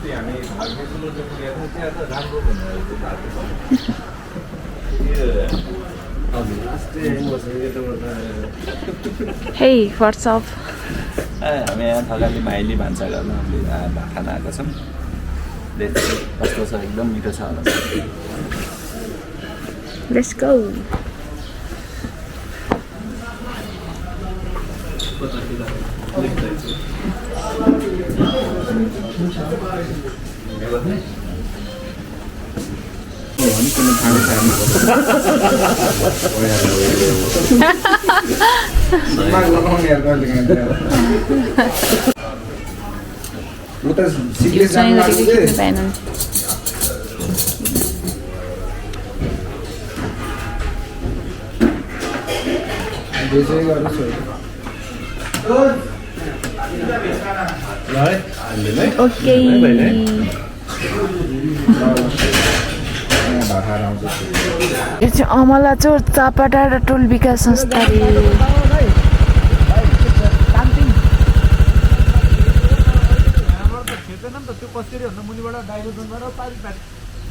Hey, what's up? हामी यहाँ थकाली माइली भान्साघरमा खाना आएको छौँ कस्तो छ एकदम मिठो छ होला Let's go. Okay. यो चाहिँ अमलाचोर चापाडाँडा टोल विकास संस्था रे।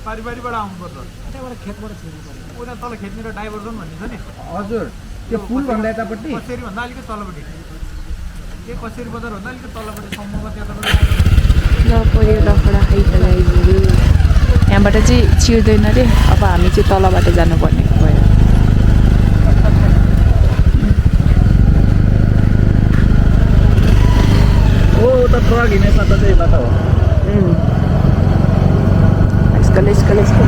पारिबाट आउनुपर्छ त्यहाँबाट खेतबाट छिर्नु पर्छ उता तल खेतनिर डाइभर्जन भन्ने छ नि हजुर त्यो पुल भन्दा यतापट्टि कसरी भन्दा अलिकति तलपट्टि के कसरी बजार भन्दा अलिकति तलपट्टि सम्ममा त्यताबाट यहाँबाट चाहिँ छिर्दैन रे अब हामी चाहिँ तलबाट जानुपर्ने भयो हो त ट्रक हिँड्ने बाटो चाहिँ बाटो हो Let's go.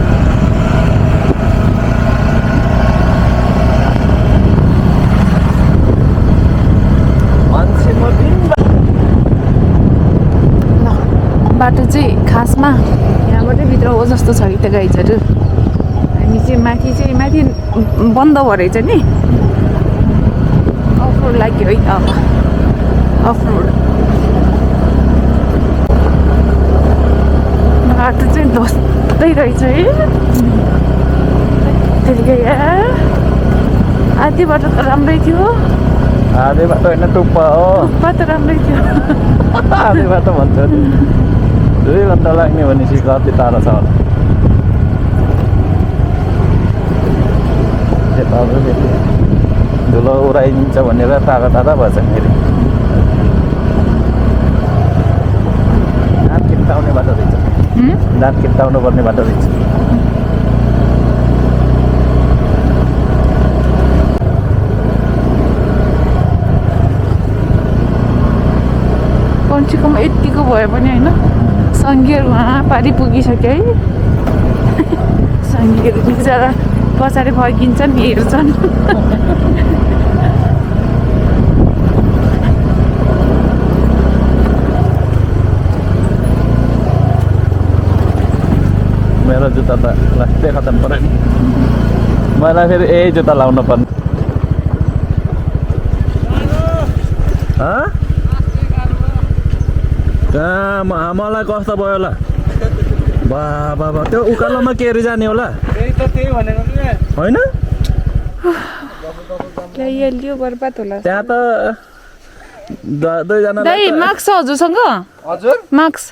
बाटो चाहिँ खासमा यहाँबाटै भित्र हो जस्तो छ कि त गाइजहरू हामी चाहिँ माथि बन्द भयो रहेछ नि अफ रोड लाग्यो है अब अफ रोड बाटो चाहिँ धस्दै रहेछ है आधी बाटो त राम्रै थियो आधी बाटो होइन टुप्पा हो त राम्रै थियो आधी बाटो भन्छ 2 घन्टा लाग्ने भनेपछि कति टाढो छ होला यता धुलो उडाइदिन्छ भनेर टाढा भएछ फेरि दाँत किन्ताउने बाटो रहेछ दाँत किन्ताउनु पर्ने बाटो रहेछ कमसेकम यतिको भयो पनि होइन सङ्घीयहरू वहाँ पारि पुगिसक्यो है सङ्घीयहरू बिचरा पछाडि फर्किन्छन् हेर्छन् मेरो जुत्ता त लास्टै खतम पऱ्यो नि मलाई फेरि यही जुत्ता लाउनु पर्ने कहाँ मलाई कस्तो भयो होला बाबा त्यो उकालोमा केरी जाने होला होइन बर्बाद होला त्यहाँ त दुईजना मार्क्स छ हजुरसँग हजुर मार्क्स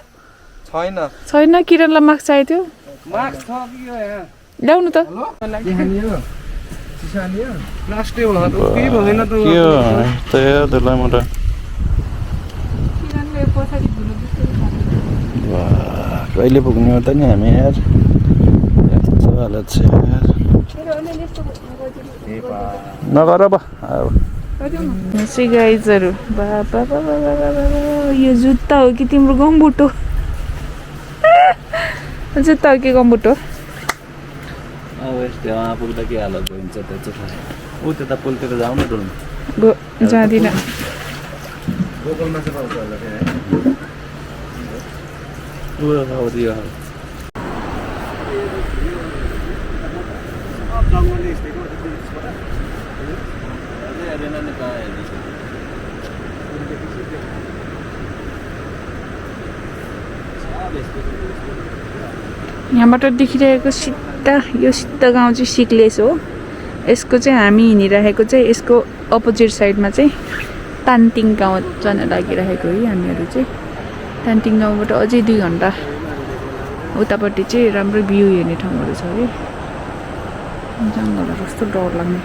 छैन किरणलाई मार्क्स चाहिएको थियो मार्क्स छ कि ल्याउनु त लास्टै भयो त केही भएन त कहिले पुग्ने हो त नि हामी यार यस्तो हालत छ यार नगर अब गाइजहरू यो जुत्ता हो कि तिम्रो गम्बुट हो जुत्ता हो कि गम्बुट हो अब त्यहाँ पुग्दा के हालत भइन्छ त्यो चाहिँ ऊ त्यता पुलतिर जाउँ न डुल्नु जाँदिनँ यहाँबाट देखिरहेको सिधा यो सिधा गाउँ चाहिँ सिक्लेस हो यसको चाहिँ हामी हिँडिरहेको चाहिँ यसको अपोजिट साइडमा चाहिँ तान्तिङ गाउँ जान लागिरहेको है हामीहरू चाहिँ तान्टिङ गाउँबाट अझै 2 घन्टा उतापट्टि चाहिँ राम्रो भ्यू हेर्ने ठाउँहरू छ है जङ्गलहरू कस्तो डर लाग्ने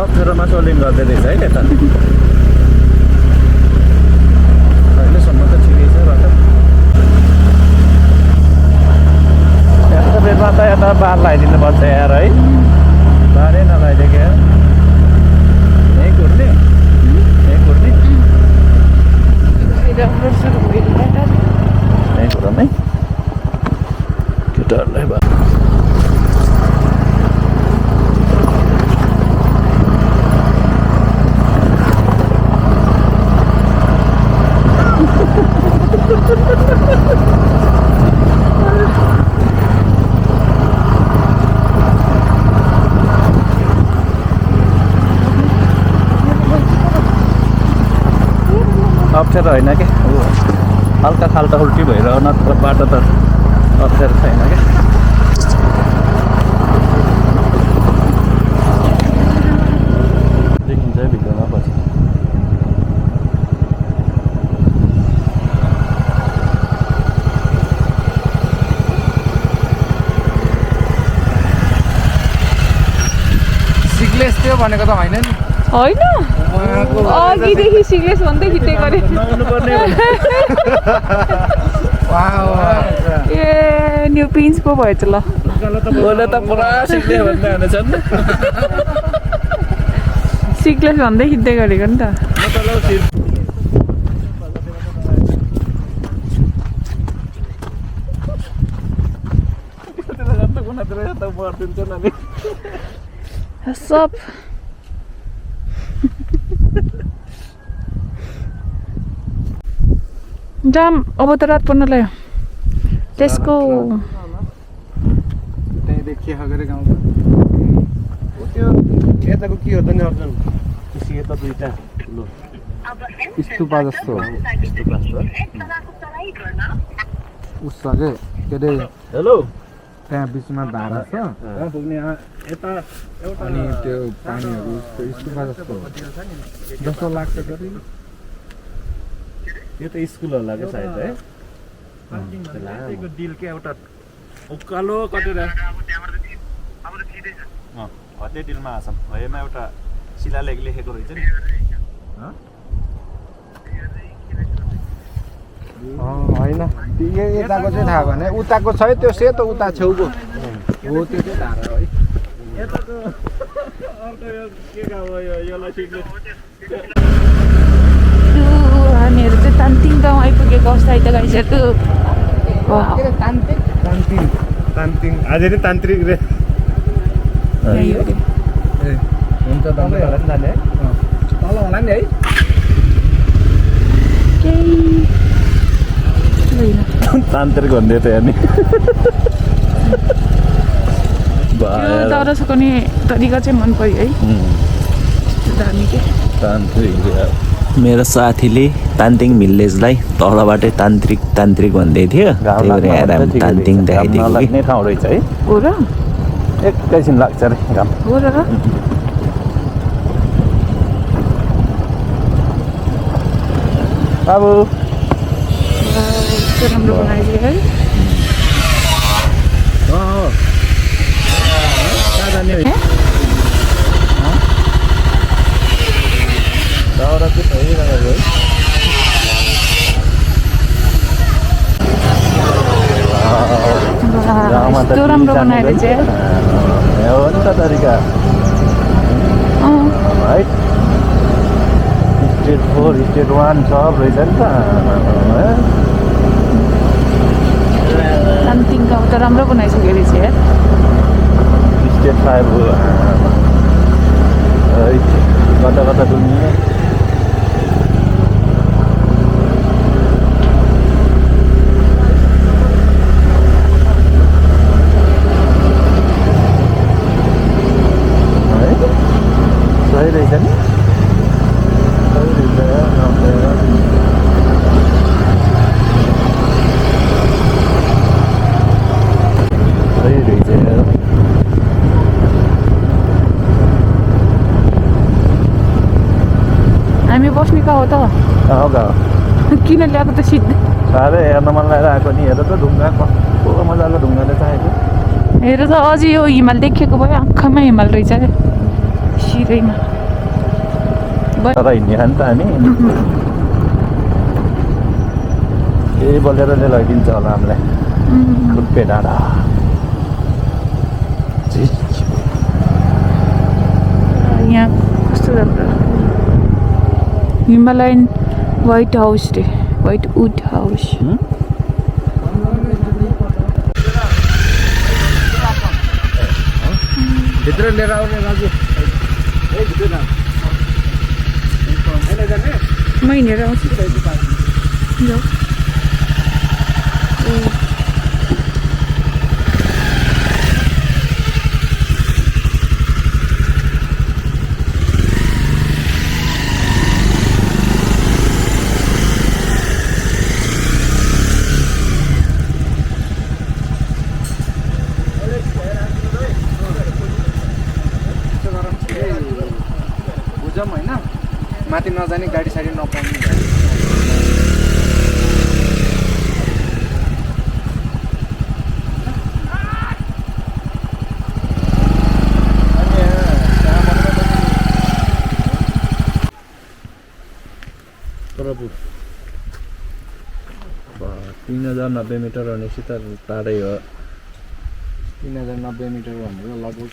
अप्ठ्यारोमा सोलिङ गर्दै रहेछ है त्यता अहिलेसम्म त ठिकै छ बाटो यस्तो बेरमा त यता बार लगाइदिनु पर्छ यार है बारै नलाइदिएको यार यहीँ घुर्ने यहीँ घुरौँ है केटाहरूलाई भयो अप्ठ्यारो होइन क्या हल्का खाल्टा उल्टी भइरह नत्र बाटो त अप्ठ्यारो छैन क्या देखिन्छ भिडियोमा पछि सिग्लेस थियो भनेको त होइन नि होइन अघिदेखि सिग्रेस भन्दै खिच्दै गरे ए न्यू पिन्स पो भएछ ल बोले त पुरा सिक्ने भन्ने हुनेछ नि सिग्लेस भन्दै खिच्दै गरेको नि त सब जाम अब त रात पर्न लाग्यो त्यसको त्यही देखिए हगरे गाउँको त्यो यताको के हो त नि अर्जुन यता दुईटा ठुलो स्तूपा जस्तो उस के अरे हेलो त्यहाँ बिचमा धारा छ पुग्ने यता अनि त्यो पानीहरू स्तूपा जस्तो जस्तो लाग्छ गरी यो त स्कुल होला क्या सायद है डिल के एउटा उकालो कटेर हत्या डिलमा आछौँ भएमा एउटा शिलालेख लेखेको रहेछ नि होइन यताको चाहिँ थाहा भएन उताको छ है त्यो सेतो उता छेउको हो त्यो चाहिँ धारा है यताको अर्को यो के गाउँ यो यसलाई सिक्ने हामीहरू चाहिँ तान्तिङ गाउँ आइपुगेको अवस्था त गाइसक्यो तान्तिङ आज नि तान्त्रिक रे हुन्छ तल होला नि है तान्त्रिक भन्दै त हेर्ने दौरा सुकाउने तरिका चाहिँ मन पर्यो है दामी के तान्त्रिक मेरो साथीले तान्तिङ भिलेजलाई तलबाटै तान्त्रिक भन्दै थियो त्यही भएर यहाँ हामी तान्तिङ देखाइदिएको कि लाग्ने ठाउँ रहेछ है हो र एकैछिन लाग्छ रे घाम हो र बाबु राम्रो बनाइदियो है कहाँ जाने हो दाउरा चाहिँ भइरहेको है यस्तो राम्रो बनाएर चाहिँ हो नि त तरिका है स्टेट 4 स्टेट 1 सब रहेछ नि त तान्तिङ गाउँ त राम्रो बनाइसक्यो रहेछ यार स्टेट 5 हो कता कता डुल्ने कहाँ हो त कहाँ कहाँ किन ल्याएको त सिधै साह्रै हेर्न मन लागेर आएको नि हेर त ढुङ्गा कस्तो मजाको ढुङ्गाले चाहिएको हेर त अझै यो हिमाल देखेको भयो आँखामा हिमाल रहेछ क्या सिधैमा तर हिँड्ने खाने त हामी यही बोलेरले लगिदिन्छ होला हामीलाई खुट्पे डाँडा यहाँ कस्तो राम्रो हिमालयन व्हाइट हाउस रे व्हाइट वुड हाउस भित्र लिएर आउने दाजु म हिँडेर आउँछु जाऊ बुझौँ होइन माथि नजाने गाडी साडी नपाउने प्रभु 3090 मिटर भनेपछि त टाढै हो 3090 मिटर भनेको लगभग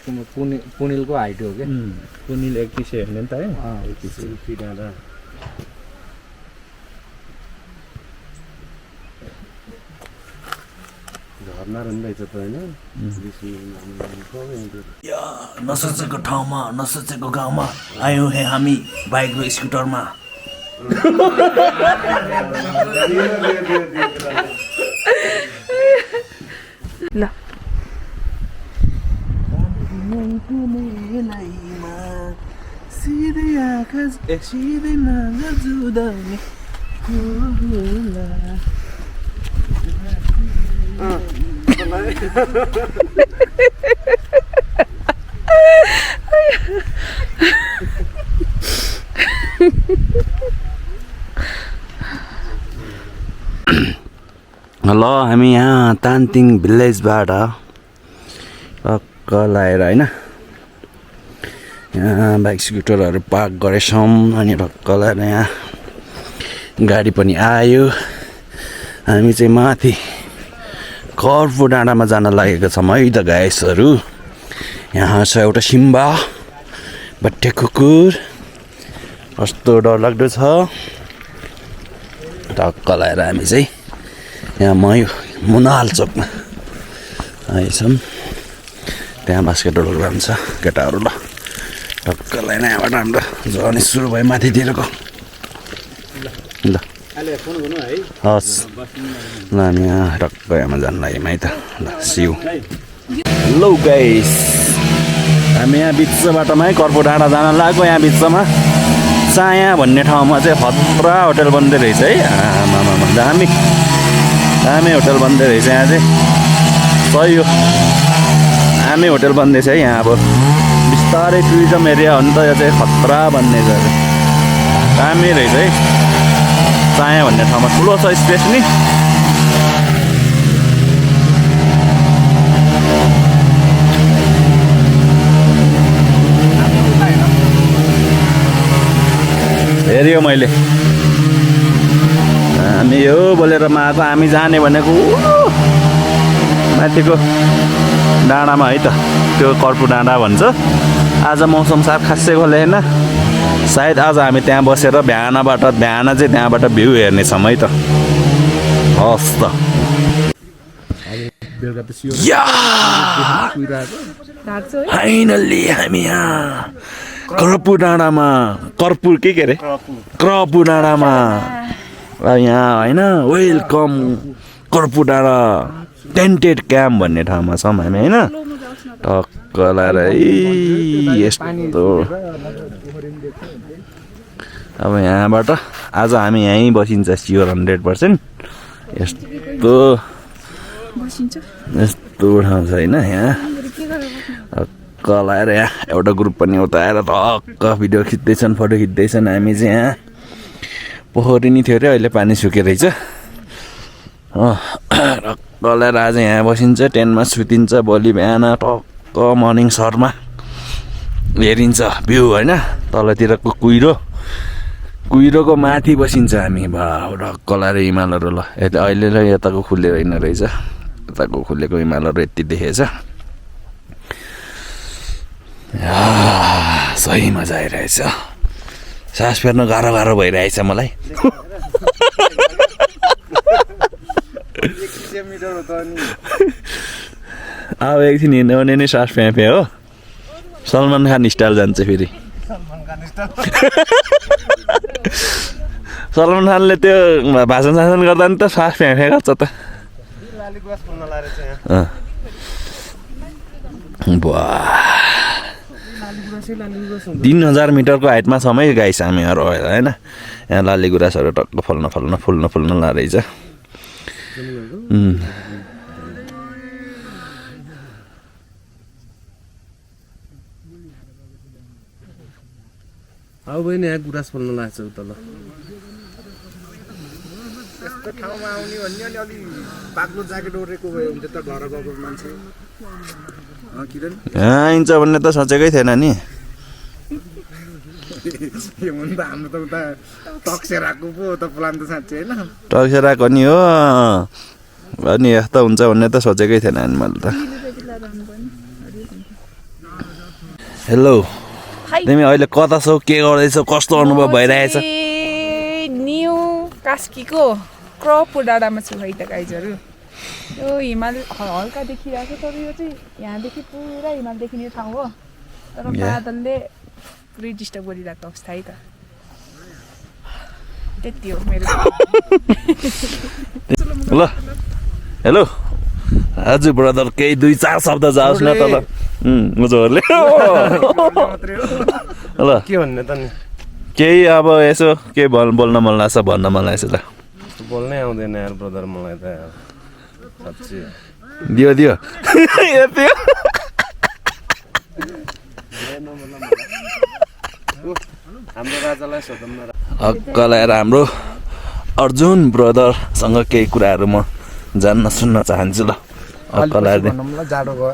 पुनिलको हाइट हो क्या पुनिल 31 हेर्ने नि त है 31 फिट डाँडा झर्ना रहेछ त होइन नसोचेको ठाउँमा नसोचेको गाउँमा आयौँ हे हामी बाइक र स्कुटरमा ल सिधै आकाश सिधै नागा जुदाउने ल हामी यहाँ तानतिङ भिलेजबाट टक्क लगाएर होइन यहाँ बाइक स्कुटरहरू पार्क गरेछौँ अनि टक्क लगाएर यहाँ गाडी पनि आयो हामी चाहिँ माथि कर्फु डाँडामा जान लागेको छौँ है त गाइसहरू यहाँ छ एउटा सिम्बा बट्टे कुकुर कस्तो डरलाग्दो छ टक्क लगाएर हामी चाहिँ यहाँ मुनाल चोकमा आएछौँ त्यहाँ बास्केटबल ग्राउन्ड छ केटाहरू ल टक्क लगाएर यहाँबाट हाम्रो जर्नी सुरु भयो माथितिरको ल हस् ल हामी यहाँ टक्क यहाँमा जानु लाग्यौँ है त ल सिउ लौ गाइस हामी यहाँ बिच बाटोमा है कर्फु डाँडा जान लाग्यो यहाँ बिचमा चाया भन्ने ठाउँमा चाहिँ खतरा होटल बन्दै रहेछ है आमामा दामी दामी होटल बन्दै रहेछ यहाँ चाहिँ सही हो दामी होटल बन्दैछ है यहाँ अब बिस्तारै टुरिज्म एरिया हो नि त यो चाहिँ खतरा बन्ने छ दामी रहेछ है चाया भन्ने ठाउँमा ठुलो छ स्पेस नि हेऱ्यो मैले हामी यो बोलेरमा आएको हामी जाने भनेको माथिको डाँडामा है त त्यो कर्फु डाँडा भन्छ आज मौसम साफ खासै खोलेन सायद आज हामी त्यहाँ बसेर बिहान चाहिँ त्यहाँबाट भ्यू हेर्नेछौँ है त हस् त फाइनल्ली हामी यहाँ कर्फु डाँडामा कर्पुर के अरे कर्फु डाँडामा यहाँ होइन वेलकम कर्फु डाँडा टेन्टेड क्याम्प भन्ने ठाउँमा छौँ हामी होइन टक्क लाएर यस्तो अब यहाँबाट आज हामी यहीँ बसिन्छ स्योर 100% यस्तो ठाउँ छ होइन यहाँ टक्क लाएर यहाँ एउटा ग्रुप पनि उता आएर टक्क भिडियो खिच्दैछन् फोटो खिच्दैछन् हामी चाहिँ यहाँ पोखरी नि थियो अरे अहिले पानी सुकेर रहेछ रक्कलाई आज यहाँ बसिन्छ टेन्टमा सुतिन्छ भोलि बिहान टक्क मर्निङ सरमा हेरिन्छ भ्यू होइन तलतिरको कुहिरोको माथि बसिन्छ हामी ढक्कला र हिमालहरू ल अहिले र यताको खुलेर होइन रहेछ यताको खुलेको हिमालहरू यति देखेछ सही मजा आइरहेछ सास फेर्न गाह्रो भइरहेछ मलाई अब एकछिन हिँड्यो भने नै सास फ्याँ हो सलमान खान स्टाइल जान्छ फेरि सलमान खानले त्यो भाषण गर्दा नि त सास फ्याँ गर्छ त 3000 मिटरको हाइटमा छौँ है गाइस हामीहरू होइन यहाँ लाली गुराँसहरू टक्क फुल्न रहेछ अब बहिनी यहाँ गुराँस फल्न लाग्छ उता ल यस्तो ठाउँमा आउने भन्ने अलि बाक्लो ज्याकेट ओढेको भयो भने त घर गएको मान्छे किरण आइन्छ भन्ने त सोचेकै थिएन नि यो हुन त हाम्रो त उता टक्सेराको पो त प्लान त साँच्चै होइन टक्सेराको नि हो अनि यस्तो हुन्छ भन्ने त सोचेकै थिएन नि मैले त हेलो तिमी अहिले कता छौ के गर्दैछौ कस्तो अनुभव भइरहेछ न्यू कास्कीको क्रपको डाँडामा छु है त गाइजहरू यो हिमाल हल्का देखिरहेको छ तर यो चाहिँ यहाँदेखि पुरा हिमाल देखिने ठाउँ हो तर बादलले पुरै डिस्टर्ब गरिरहेको अवस्था है त त्यति हो मेरो ल हेलो हजुर ब्रदर केही 2-4 शब्द जाओस् न त ल मुजोहरूले ल के भन्ने त नि केही अब यसो के बोल्न मन लाग्छ भन्न मन लाग्छ ल बोल्नै आउँदैन यार ब्रदर मलाई त साँच्चै दियो यति हाम्रो राजालाई सोधौँ न हक्कलाएर हाम्रो अर्जुन ब्रदरसँग केही कुराहरू म जान्न सुन्न चाहन्छु ल हक्कलाएर जाडो गयो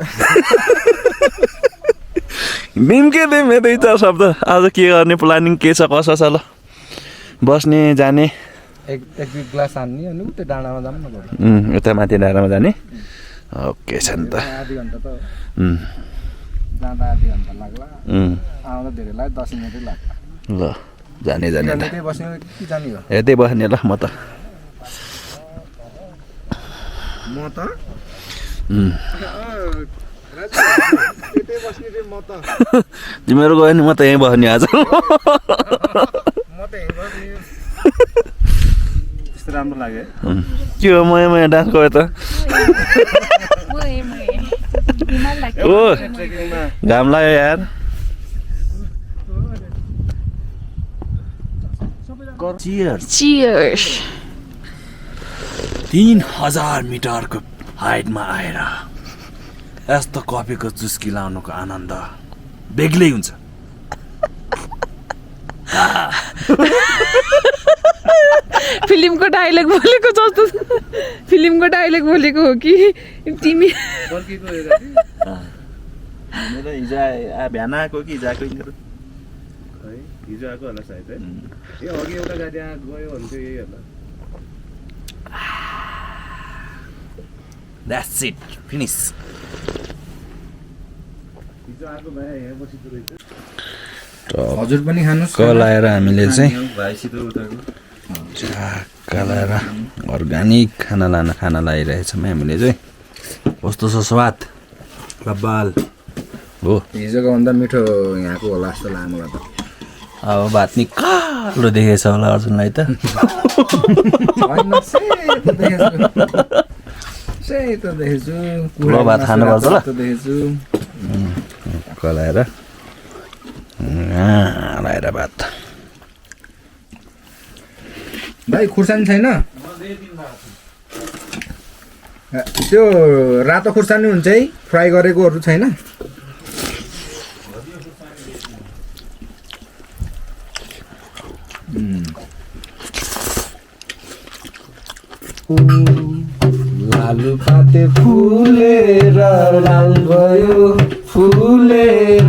दिमके 2-4 शब्द आज के गर्ने प्लानिङ के छ कसो छ ल बस्ने जाने एक ग्लास हान्ने अनि उतै डाँडामा जाऊँ न बरु उता माथि डाँडामा जाने ओके छ नि त आधी घन्टा त जाँदा आधी घन्टा लाग्ला आउँदा धेरै लाग्यो 10 मिनटै लाग्ला ल जाने ल यतै बस्ने कि जाने हो यतै बस्ने ल म त तिमीहरू गयो नि म त यहीँ बस्ने आज त्यस्तो राम्रो लाग्यो के हो मया डान्स गयो त ओ घाम लाग्यो यार चियर्स 3000 मिटरको हाइटमा आएर यस्तो कफीको चुस्की लाउनुको आनन्द बेग्लै हुन्छ फिल्मको डायलग बोलेको जस्तो फिल्मको डायलग बोलेको हो कि तिमी मेरो हिजो बिहान आएको कि हिजो आएको यिनीहरू हिजो आएको होला सायद है यो अघि एउटा गाडी गयो भने चाहिँ यही होला That's it. Finish. हिजो आएको भए यहाँ बसिँदो रहेछ हजुर पनि खानुस् कलाएर हामीले चाहिँ भाइसित उताको झाक्का लाएर अर्ग्यानिक खाना लाइरहेछौँ हामीले चाहिँ कस्तो छ स्वाद बब्बाल हो हिजोको भन्दा मिठो यहाँको होला जस्तो लाग्यो मलाई त अब भात नि कालो देखेछ होला अर्जुनलाई त सेतो देखेछु पुरो भात खानुपर्छ ल देखेछु कलाएर लाएर भात भाइ खुर्सानी छैन त्यो रातो खुर्सानी हुन्छ है फ्राई गरेकोहरू छैन फुलपाते फुलेर लाल भयो फुलेर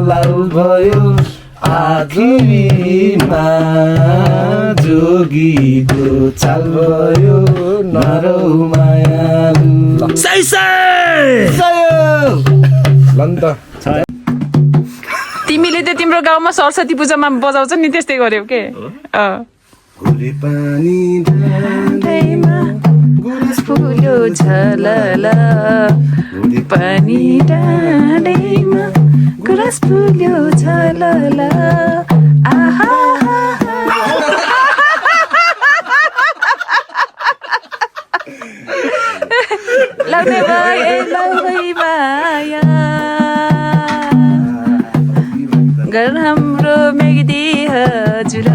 लाल भयो आखिरीमा जोगीको चाल भयो नरौ मायालु लन्त तिमीले त तिम्रो गाउँमा सरस्वती पूजामा बजाउँछ नि त्यस्तै गर्यौ के फुले पानी गुराँस फुल्यो झलल पानी डाँडैमा गुराँस फुल्यो झलल आहा लाउने भए माया घर हाम्रो मेगदी हजुर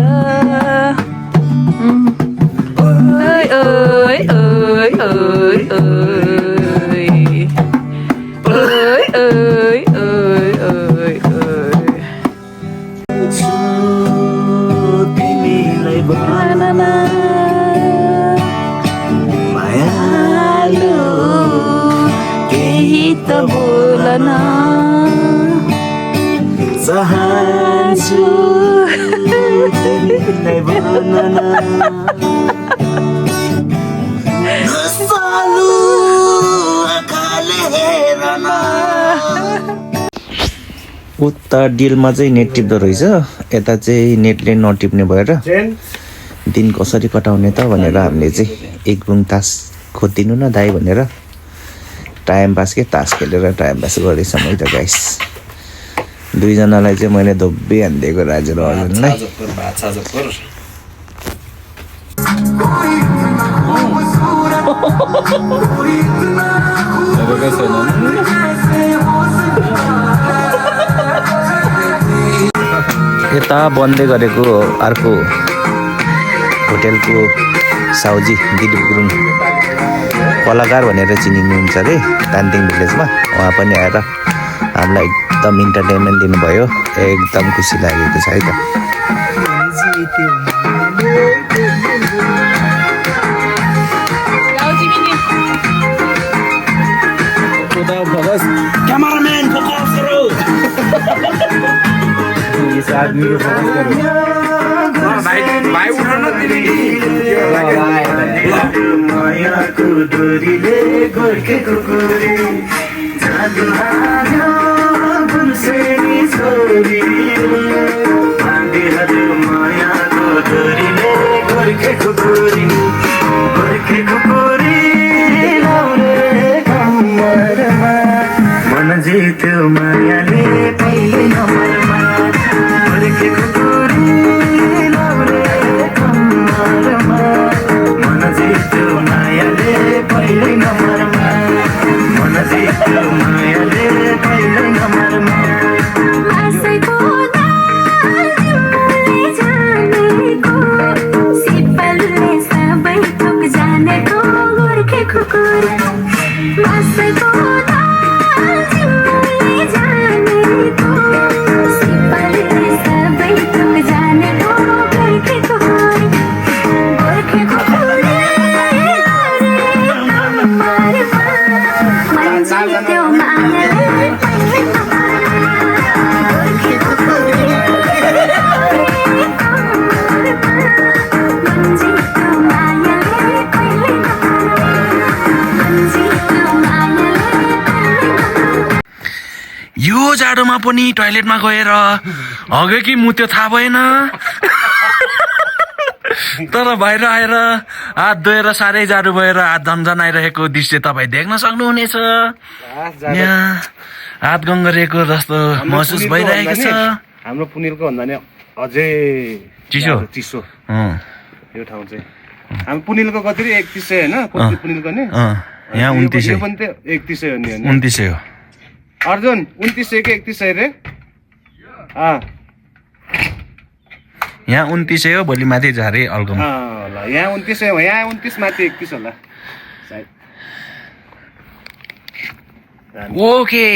ओइ ओइ ओइ ओइ ओइ ओइ ओइ ओइ ओइ तिमीलाई बनाना मायालु केही त बोलन चाहन्छु तिमीलाई बनाना उता डिलमा चाहिँ नेट टिप्दो रहेछ यता चाहिँ नेटले नटिप्ने भएर दिन कसरी कटाउने त भनेर हामीले चाहिँ एक बुङ तास खोजिदिनु न दाइ भनेर टाइम पास के तास खेलेर टाइम पास गरेछ मैले त गाइस दुईजनालाई चाहिँ मैले धोब्बी हानिदिएको राजेर अर्जुनलाई यता बन्दै गरेको अर्को होटेलको साउजी दिलीप गुरुङ कलाकार भनेर चिनिनुहुन्छ अरे तानदिङ भिलेजमा उहाँ पनि आएर हामीलाई एकदम इन्टरटेनमेन्ट दिनुभयो एकदम खुसी लागेको छ है त क्यामेराम्यान फोकस गरौ भाइ उठाउन मायाको डोरीले गोर्खेको गोरी जादु हाल्यो गुर्सेनी छोरी बाँधिहाल्यो मायाको डोरीले गोर्खेको गोरी लाउरे कम्मरमा मन जित्यो मायाले पहिले नम्बरमा गोर्खेको गोरी लाउरे कम्मरमा मन जित्यो मायाले पहिले नम्बरमा मन जित्यो मायाले पहिले नम्बरमा आशैको तिमीले जानेको सिपलले सबै थोक जानेको गोर्खेको कुरा आशैको तिमीले जानेको सिपलले सबै थोक जानेको गोर्खेको कुरा गोर्खेको कुरा मन जित्यो मायाले पहिले यो जाडोमा पनि टोयलेटमा गएर हग्यो कि मुत्यो थाहा भएन तर बाहिर आएर हात धोएर साह्रै जाडो भएर हात झन्झनाइरहेको दृश्य तपाईँ देख्न सक्नुहुनेछ यहाँ हात गङ्गरेको जस्तो महसुस भइरहेको छ हाम्रो पुनिलको भन्दा नि अझै चिसो चिसो यो ठाउँ चाहिँ हाम्रो पुनिलको कति 3100 होइन पुनिलको नि यहाँ 2900 पनि त 3100 हो नि 2900 हो अर्जुन 2900 कि 3100 रे यहाँ 2900 हो भोलि माथि झारे अल्गम ल यहाँ 2900 हो यहाँ 29 माथि 31 होला सायद ओके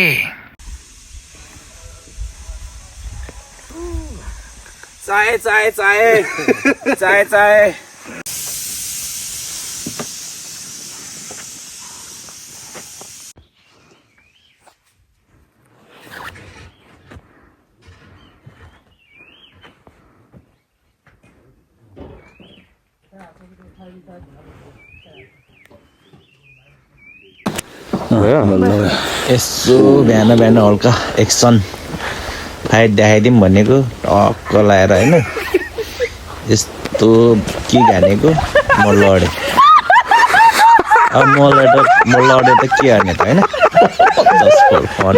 चाय चाय चाय चाय चाय यसो बिहान बिहान हल्का एक्सन फाइट देखाइदिउँ भनेको टक्क लाएर होइन यस्तो के जानेको म लडेँ अब म लडेँ त के गर्ने त होइन जसको फन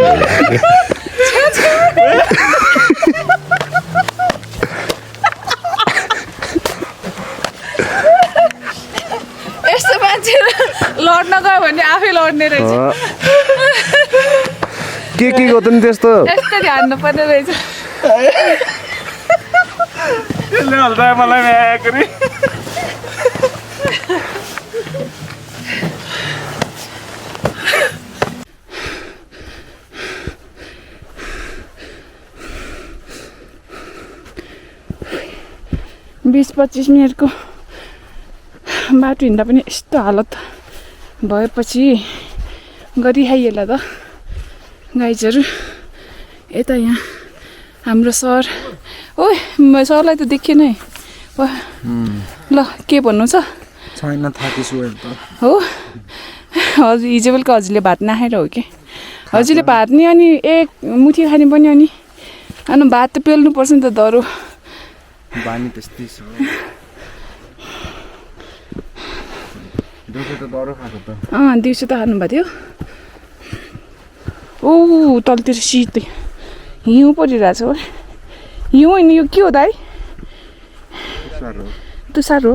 यस्तो मान्छे लड्न गयो भने आफै लड्ने रहेछ के गर्नु नि त्यस्तो यसरी हान्नु पर्ने रहेछ त्यसले हल्दा मलाई म्याकरी बिस 25 मिनटको बाटो हिँड्दा पनि यस्तो हालत भएपछि गरिखाइएला त गाइजहरू यता यहाँ हाम्रो सर ओइ सरलाई त देखिएन है ल के भन्नु छ छैन थाकिसु त हो हजुर हिजो बेलुका हजुरले भात नखाएर हो कि हजुरले भात नि अनि एक मुठी खाने पनि अनि भात त पेल्नुपर्छ नि त दह्रो बानी त्यस्तै छ दिउँसो त डरो खाएको त दिउँसो त खानुभएको थियो ओ तलतिर शीत हिउँ परिरहेछ हो हिउँ होइन यो के हो दाइ तुसार हो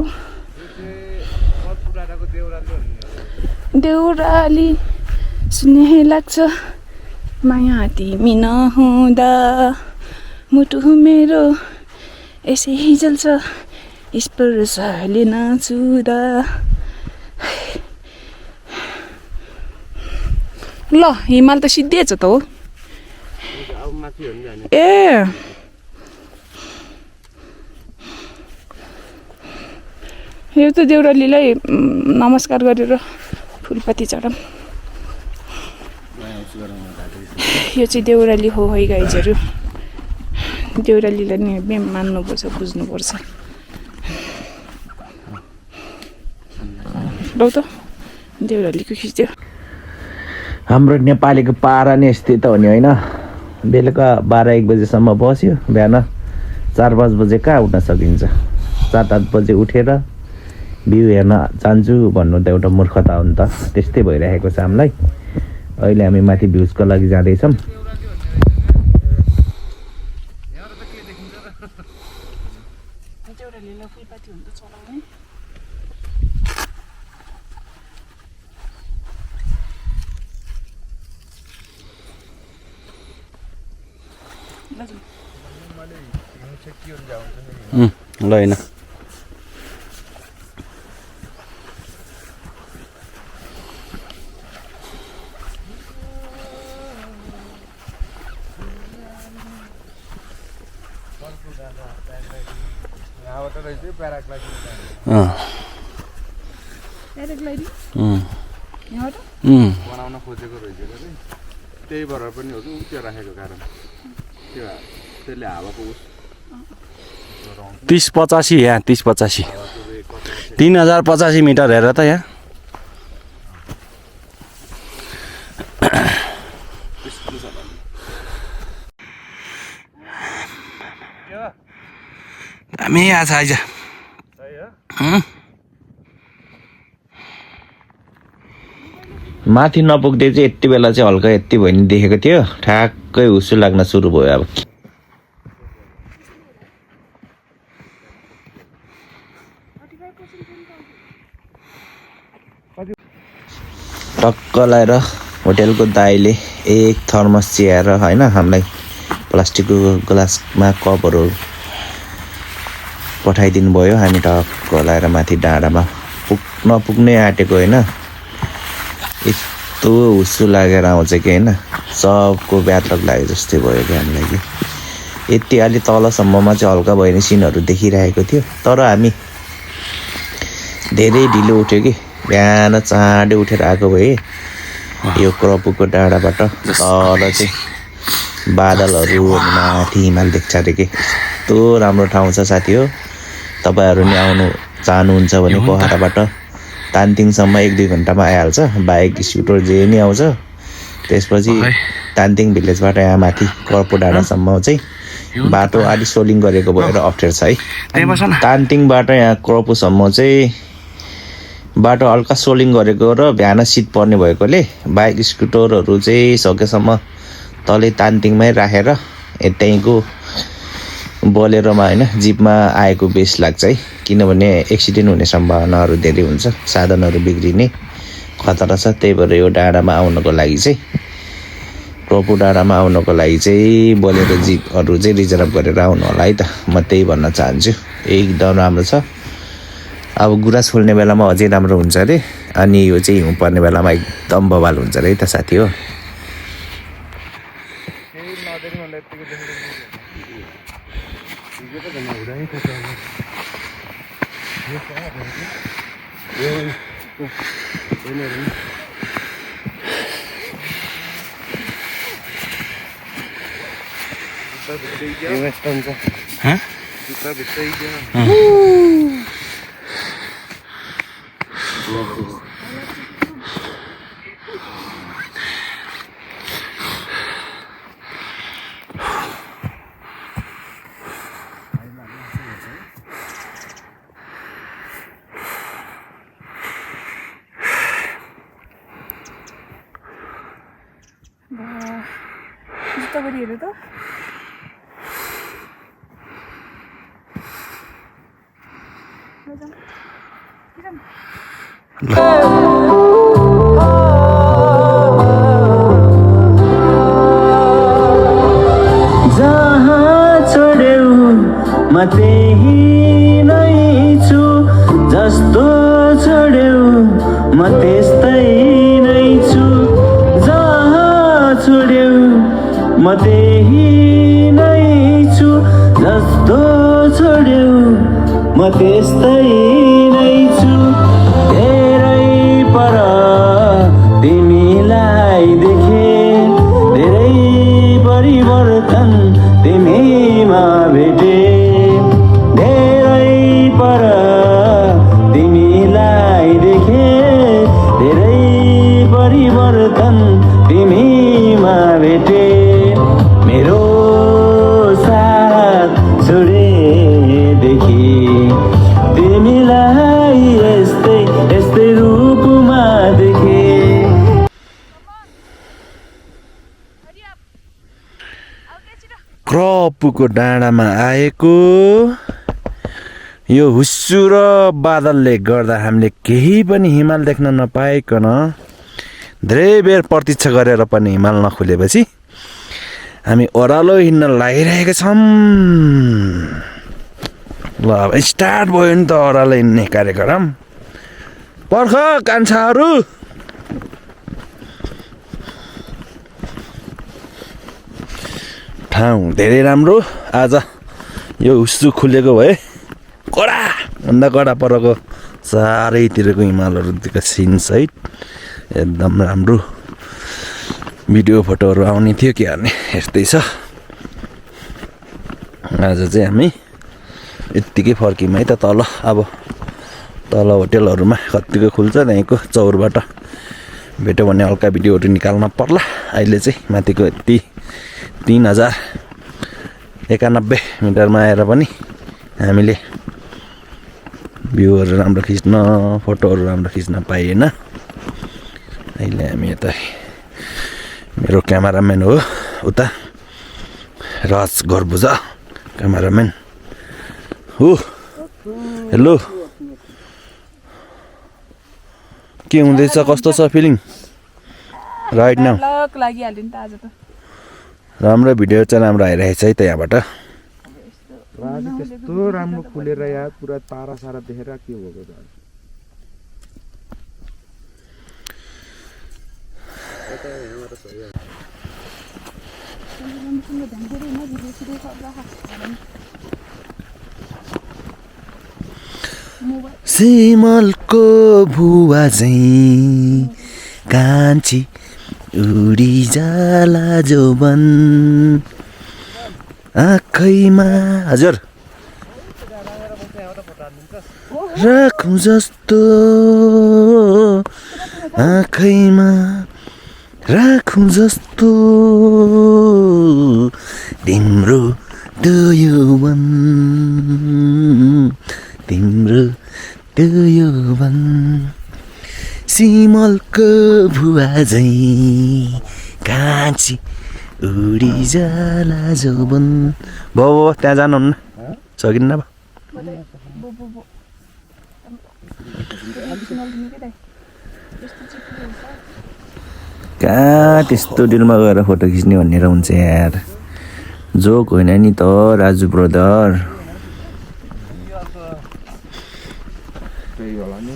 देउराली स्नेह लाग्छ माया तिमी नहुँदा मुटु मेरो यसै जल्छ स्पर्शले नछुँदा ल हिमाल त सिद्धै छ त हो ए यो त देउरालीलाई नमस्कार गरेर फुलपाती चढाऊँ यो चाहिँ देउराली हो है गाइजहरू देउरालीलाई नि मान्नुपर्छ बुझ्नुपर्छ लौ त देउरालीको खिच्यो हाम्रो नेपालीको पारा नै यस्तै त हो नि होइन बेलुका 12-1 बजेसम्म बस्यो बिहान 4-5 बजे कहाँ उठ्न सकिन्छ 7-8 बजे उठेर भ्यू हेर्न जान्छु भन्नु त एउटा मूर्खता हो नि त त्यस्तै भइरहेको छ हामीलाई अहिले हामी माथि भ्यूजको लागि जाँदैछौँ ल होइन बनाउन खोजेको रहेछ त्यही भएर पनि हो कि त्यो राखेको कारण त्यसले हावाको 30-85 यहाँ 30-85 3085 मिटर हेर त यहाँ हामी आज आइज माथि नपुग्दै चाहिँ यति बेला चाहिँ हल्का यति भयो नि देखेको थियो ठ्याक्कै हुसु लाग्न सुरु भयो अब टक्क लाएर होटेलको दाइले एक थर्मस चियाएर होइन हामीलाई प्लास्टिकको ग्लासमा कपहरू पठाइदिनु भयो हामी टक्क लाएर माथि डाँडामा नपुग्नै आँटेको होइन यस्तो हुस्सु लागेर आउँछ कि होइन सबको ब्याटलक लाग्यो जस्तै भयो कि हामीलाई कि यति अलि तलसम्ममा चाहिँ हल्का भयो नि सिनहरू देखिरहेको थियो तर हामी धेरै ढिलो उठ्यो कि बिहान चाँडै उठेर आएको भए यो क्रपुको डाँडाबाट तल चाहिँ बादलहरू माथि हिमाल देख्छ अरे कि यस्तो राम्रो ठाउँ छ साथी हो तपाईँहरू नि आउनु चाहनुहुन्छ भने पोखराबाट तानतिङसम्म 1-2 घन्टामा आइहाल्छ बाइक स्कुटर जे नि आउँछ त्यसपछि तानतिङ भिलेजबाट यहाँ माथि कर्पु डाँडासम्म चाहिँ बाटो अलि सोलिङ गरेको भएर अप्ठ्यारो छ है तानतिङबाट यहाँ कर्पुसम्म चाहिँ बाटो हल्का सोलिङ गरेको र भ्यान सिट पर्ने भएकोले बाइक स्कुटरहरू चाहिँ सकेसम्म तलै तानतिङमै राखेर त्यहीँको बोलेरोमा होइन जिपमा आएको बेस लाग्छ है किनभने एक्सिडेन्ट हुने सम्भावनाहरू धेरै हुन्छ साधनहरू बिग्रिने खतरा छ त्यही भएर यो डाँडामा आउनको लागि चाहिँ कर्पु डाँडामा आउनको लागि चाहिँ बोलेरो जिपहरू चाहिँ रिजर्भ गरेर आउनु होला है त म त्यही भन्न चाहन्छु एकदम राम्रो छ अब गुराँस फुल्ने बेलामा अझै राम्रो हुन्छ अरे अनि यो चाहिँ हिउँ पर्ने बेलामा एकदम बवाल हुन्छ अरे है त साथी हो जुत्ताभरि हेर त जहाँ छोड्यौ म त्यही नै छु जस्तो छोड्यौ म त्यस्तै नै छु जहाँ छोड्यौ म त्यही नै छु जस्तो छोड्यौ म त्यस्तै नै छु धेरै पर तिमीलाई देखे धेरै परिवर्तन तिमीमा भेटे धेरै पर तिमीलाई देखे धेरै परिवर्तन तिमीमा भेटे मेरो साथ छोडेदेखि तिमीलाई यस्तै यस्तै रूपमा देखे कर्पुको डाँडामा आएको यो हुस्सु र बादलले गर्दा हामीले केही पनि हिमाल देख्न नपाइकन धेरै बेर प्रतीक्षा गरेर पनि हिमाल नखुलेपछि हामी ओह्रालो हिँड्न लागिरहेका छौँ ल अब स्टार्ट भयो नि त ओह्रालो हिँड्ने कार्यक्रम पर्ख कान्छाहरू ठाउँ धेरै राम्रो आज यो हुस्सु खुलेको भए कडा भन्दा कडा परको चारैतिरको हिमालहरूदेखि सिन सहित एकदम राम्रो भिडियो फोटोहरू आउने थियो के गर्ने यस्तै छ आज चाहिँ हामी यत्तिकै फर्क्यौँ है त तल अब तल होटेलहरूमा कत्तिको खुल्छ त्यहीँको चौरबाट भेट्यो भने हल्का भिडियोहरू निकाल्न पर्ला अहिले चाहिँ माथिको यति 3091 मिटरमा आएर पनि हामीले भ्यूहरू राम्रो खिच्न फोटोहरू राम्रो खिच्न पाइएन अहिले हामी यता मेरो क्यामेराम्यान हो उता राज गर्बुजा क्यामेराम्यान हो हेलो के हुँदैछ कस्तो छ फिलिङ राइट नाउ लागिहाल्यो नि त आज त राम्रो भिडियो चाहिँ राम्रो आइरहेछ है त यहाँबाट त्यस्तो राम्रो खुलेर यहाँ पुरा तारा सारा देखेर के भएको त सिमलको भुवा झैँ कान्छी उडी जाला जोबन आँखैमा हजुर राखौँ जस्तो आँखैमा राखौँ जस्तो तिम्रो त्यो यौवन तिम्रो त्यो यौवन सिमलको भुवा झैँ काँची उडी जाला जौवन बाबा त्यहाँ जानुहुन्न सकिन्न अब कहाँ त्यस्तो डिलमा गएर फोटो खिच्ने भनेर हुन्छ यार जोक होइन नि त राजु ब्रदर त्यही होला नि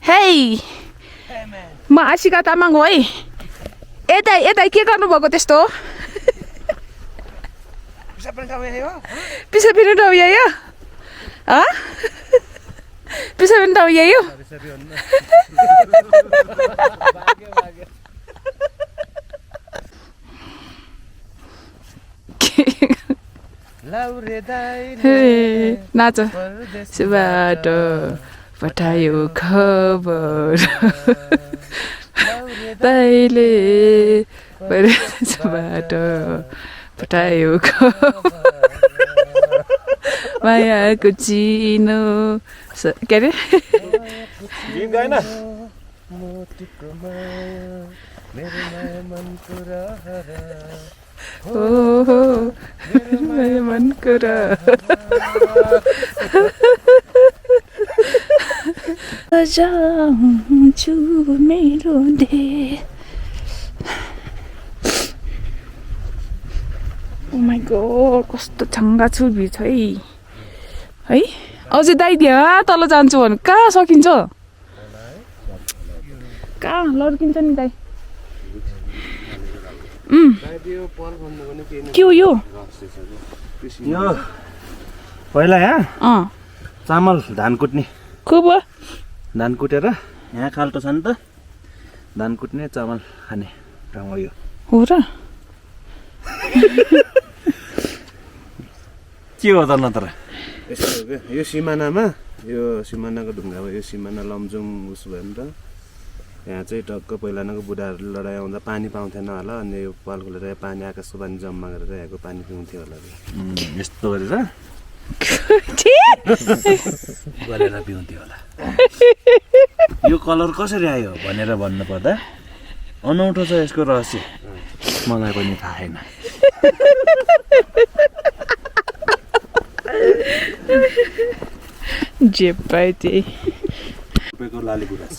Hey! म आशिका तामाङ हो है यता यता के गर्नुभएको त्यस्तो पिसा पिर्ने ठाउँ यही हो पिसा पिर्ने ठाउँ यही हो नाच सुबाट पठायो खबर दाइले परदेशबाट पठायो खबर मायाको चिनो के अरे हो मेरो मनको जाउँछु मेरो देश ओ माई गॉड कस्तो छङ्गा छु भिउ छ है अझै दाइ त्यहाँ तल जान्छु भने कहाँ सकिन्छ कहाँ लड्किन्छ नि दाइ के हो यो पहिला यहाँ चामल धान कुट्ने को भयो धान कुटेर यहाँ खाल्टो छ नि त धान कुट्ने चामल खाने ठाउँ हो यो हो र के हो त नत्र यस्तो यो सिमानामा यो सिमानाको ढुङ्गामा यो सिमाना लमजुङ उस भयो नि त यहाँ चाहिँ टक्क पहिलाको बुढाहरू लडाइँ आउँदा पानी पाउँथेन होला अनि यो पाल खोलेर पानी आकाशको पानी जम्मा गरेर यहाँको पानी पिउँथ्यो होला यस्तो गरेर गरेर पिउँथ्यो होला यो कलर कसरी आयो भनेर भन्नु पर्दा अनौठो छ यसको रहस्य मलाई पनि थाहा छैन जे पाए त्यही तपाईँको लाली गुराँस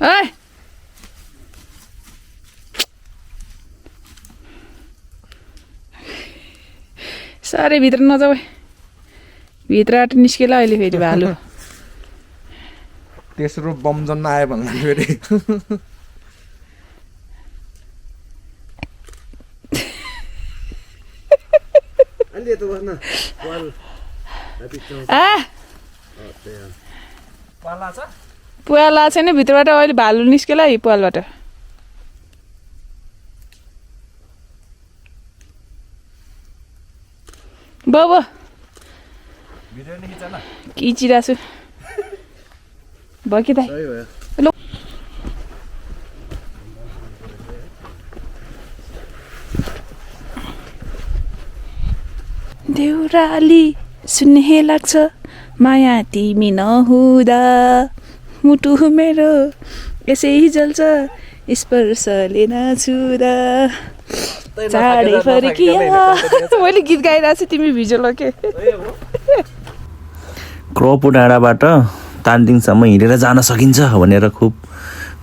Ơi. साह्रै भित्र नजाऊ भित्रबाट निस्केला अहिले फेरि भालु तेस्रो बम जन्न आयो भन्दा फेरि पुवाला छैन भित्रबाट अहिले भालु निस्केला है पुवालबाट बाबा खिचिरहेको छु भयो कि दाइ देउराली सुन्ने लाग्छ माया तिमी नहुँदा मुटु मेरो यसै जल्छ स्पर्शले नछुँदा चाँडै फर्किया मैले गीत गाइरहेको छु तिमी भिजुअल के क्रपु डाँडाबाट तानदिङसम्म हिँडेर जान सकिन्छ भनेर खुब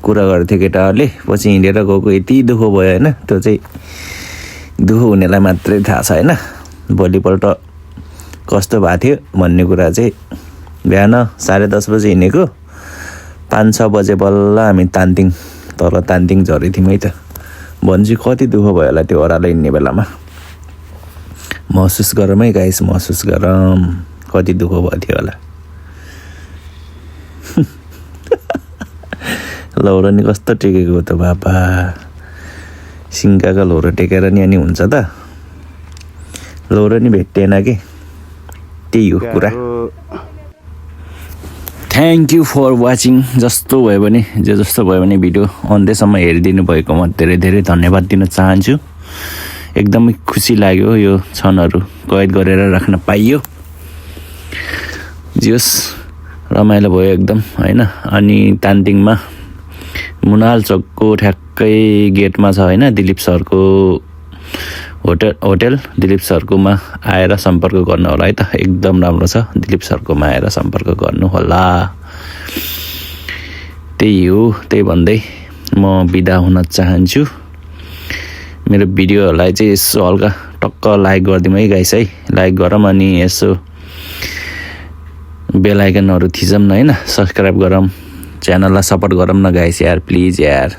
कुरा गर्थ्यो केटाहरूले पछि हिँडेर गएको यति दुःख भयो होइन त्यो चाहिँ दुःख हुनेलाई मात्रै थाहा छ होइन भोलिपल्ट कस्तो भएको थियो भन्ने कुरा चाहिँ बिहान 10:30 बजे हिँडेको 5-6 बजे बल्ल हामी तानदिङ तल तानदिङ झरेको थियौँ है त भन्छु कति दुःख भयो होला त्यो ओह्रालो हिँड्ने बेलामा महसुस गरौँ है गाइस महसुस गरौँ कति दुःख भएको थियो होला लौरो नि कस्तो टेकेको त बाबा सिङ्काको लौरो टेकेर नि अनि हुन्छ त लौरो नि भेट्टेन कि त्यही हो कुरा थ्याङ्क यू फर वाचिङ जस्तो भयो भने जस्तो भयो भने भिडियो अन्त्यसम्म हेरिदिनु भएकोमा धेरै धेरै धन्यवाद दिन चाहन्छु एकदमै खुसी लाग्यो यो क्षणहरू कैद गरेर राख्न पाइयो जियोस् रमाइलो भयो एकदम होइन अनि तानदिङमा मुनाल चोकको ठ्याक्कै गेटमा छ होइन दिलीप सरको होटेल दिलीप सरकोमा आएर सम्पर्क गर्नु होला है त एकदम राम्रो छ दिलीप सरकोमा आएर सम्पर्क गर्नु होला त्यही हो त्यही भन्दै म बिदा हुन चाहन्छु मेरो भिडियोहरूलाई चाहिँ यसो हल्का टक्क लाइक गरिदिउँ है गाइस है लाइक गरौँ अनि यसो बेल आइकनहरू थिचौँ न होइन सब्सक्राइब गरौँ च्यानललाई सपोर्ट गरौँ न गाइस यार प्लिज यार